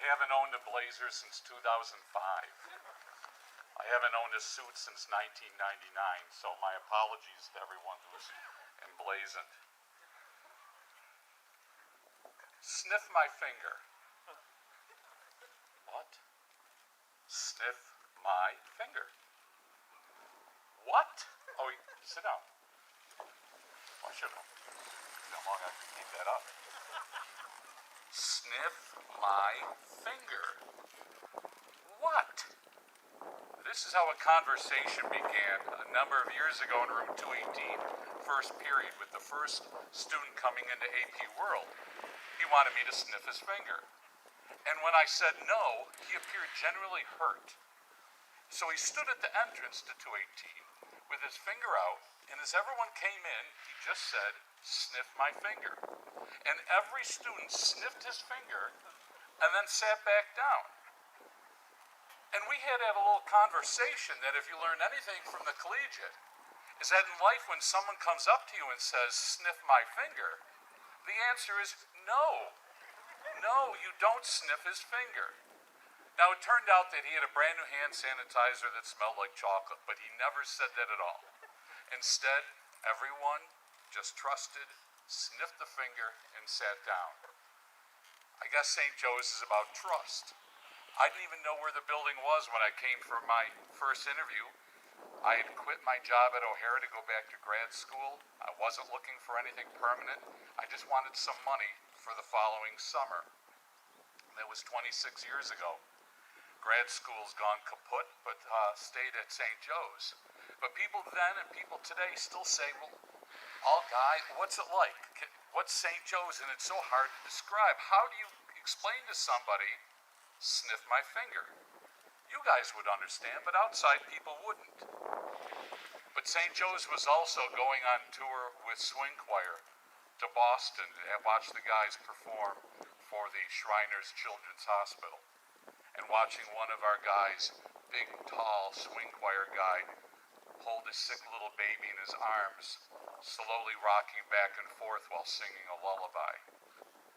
haven't owned a blazer since 2005. I haven't owned a suit since 1999, so my apologies to everyone who's emblazoned. Sniff my finger. What? Sniff my finger. What? Oh, sit down. Why should I? How long I can keep that up? Sniff my finger. What? This is how a conversation began a number of years ago in room 218, first period, with the first student coming into AP World. He wanted me to sniff his finger. And when I said no, he appeared genuinely hurt. So he stood at the entrance to 218 with his finger out, and as everyone came in, he just said, "Sniff my finger." And every student sniffed his finger and then sat back down. And we had to have a little conversation that if you learn anything from the collegiate, is that in life when someone comes up to you and says, "Sniff my finger," the answer is no. No, you don't sniff his finger. Now it turned out that he had a brand new hand sanitizer that smelled like chocolate, but he never said that at all. Instead, everyone just trusted, sniffed the finger, and sat down. I guess St. Joe's is about trust. I didn't even know where the building was when I came for my first interview. I had quit my job at O'Hara to go back to grad school. I wasn't looking for anything permanent. I just wanted some money for the following summer. That was 26 years ago. Grad school's gone kaput, but stayed at St. Joe's. But people then and people today still say, "Well, all guy, what's it like? What's St. Joe's?" And it's so hard to describe. How do you explain to somebody, "Sniff my finger"? You guys would understand, but outside people wouldn't. But St. Joe's was also going on tour with Swing Choir to Boston to watch the guys perform for the Shriners Children's Hospital. And watching one of our guys, big, tall swing choir guy, hold his sick little baby in his arms, slowly rocking back and forth while singing a lullaby.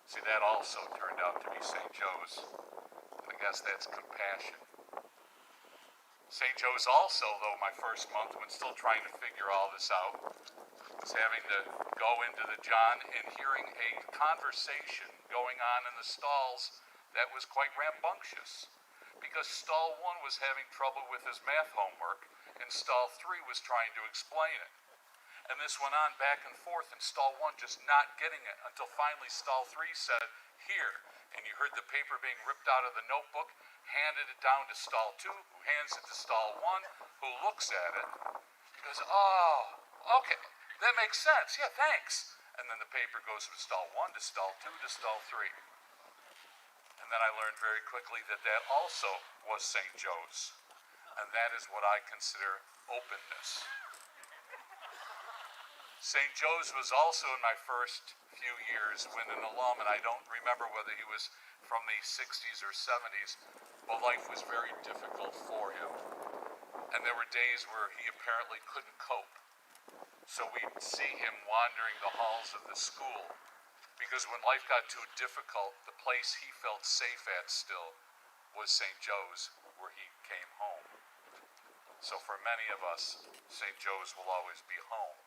See, that also turned out to be St. Joe's. I guess that's compassion. St. Joe's also, though, my first month, when still trying to figure all this out, was having to go into the John and hearing a conversation going on in the stalls that was quite rambunctious, because stall 1 was having trouble with his math homework, and stall 3 was trying to explain it. And this went on back and forth, and stall 1 just not getting it, until finally stall 3 said, "Here," and you heard the paper being ripped out of the notebook, handed it down to stall 2, who hands it to stall 1, who looks at it, and goes, "Oh, okay, that makes sense, yeah, thanks." And then the paper goes from stall 1 to stall 2 to stall 3. And then I learned very quickly that that also was St. Joe's. And that is what I consider openness. St. Joe's was also in my first few years when an alum, and I don't remember whether he was from the 60s or 70s, but life was very difficult for him. And there were days where he apparently couldn't cope. So we'd see him wandering the halls of the school, because when life got too difficult, the place he felt safe at still was St. Joe's, where he came home. So for many of us, St. Joe's will always be home.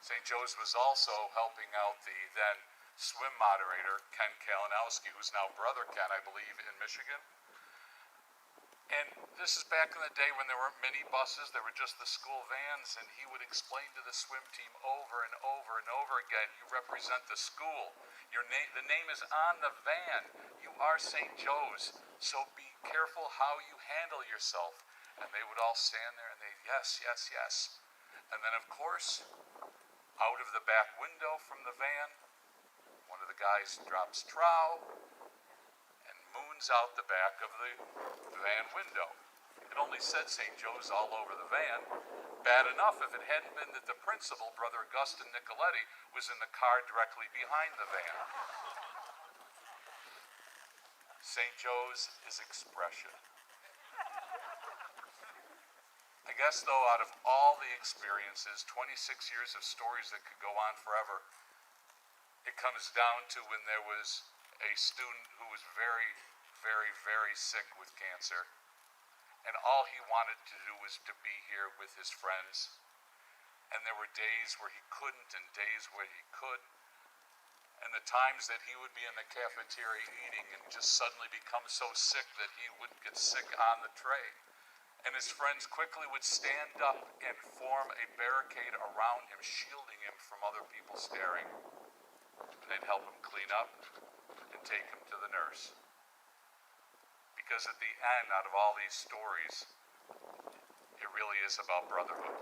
St. Joe's was also helping out the then swim moderator, Ken Kalinowski, who's now Brother Ken, I believe, in Michigan. And this is back in the day when there weren't mini buses, there were just the school vans, and he would explain to the swim team over and over and over again, "You represent the school. The name is on the van. You are St. Joe's, so be careful how you handle yourself." And they would all stand there and they'd, "Yes, yes, yes." And then, of course, out of the back window from the van, one of the guys drops trowel and moons out the back of the van window. It only said St. Joe's all over the van. Bad enough if it hadn't been that the principal, Brother Augustin Nicoletti, was in the car directly behind the van. St. Joe's is expression. I guess, though, out of all the experiences, 26 years of stories that could go on forever, it comes down to when there was a student who was very, very, very sick with cancer. And all he wanted to do was to be here with his friends. And there were days where he couldn't and days where he could. And the times that he would be in the cafeteria eating and just suddenly become so sick that he would get sick on the tray. And his friends quickly would stand up and form a barricade around him, shielding him from other people staring. And they'd help him clean up and take him to the nurse. Because at the end, out of all these stories, it really is about brotherhood.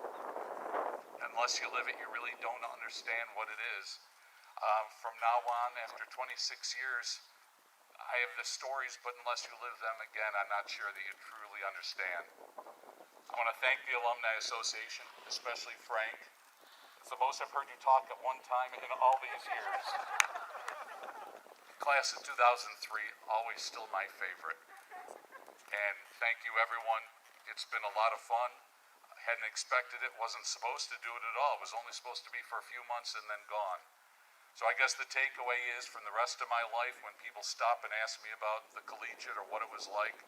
Unless you live it, you really don't understand what it is. From now on, after 26 years, I have the stories, but unless you live them again, I'm not sure that you truly understand. I want to thank the Alumni Association, especially Frank. It's the most I've heard you talk at one time in all these years. Class of 2003, always still my favorite. And thank you, everyone. It's been a lot of fun. I hadn't expected it, wasn't supposed to do it at all. It was only supposed to be for a few months and then gone. So I guess the takeaway is, from the rest of my life, when people stop and ask me about the collegiate or what it was like,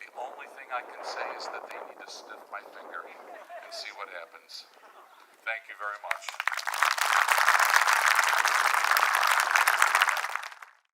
the only thing I can say is that they need to sniff my finger and see what happens. Thank you very much.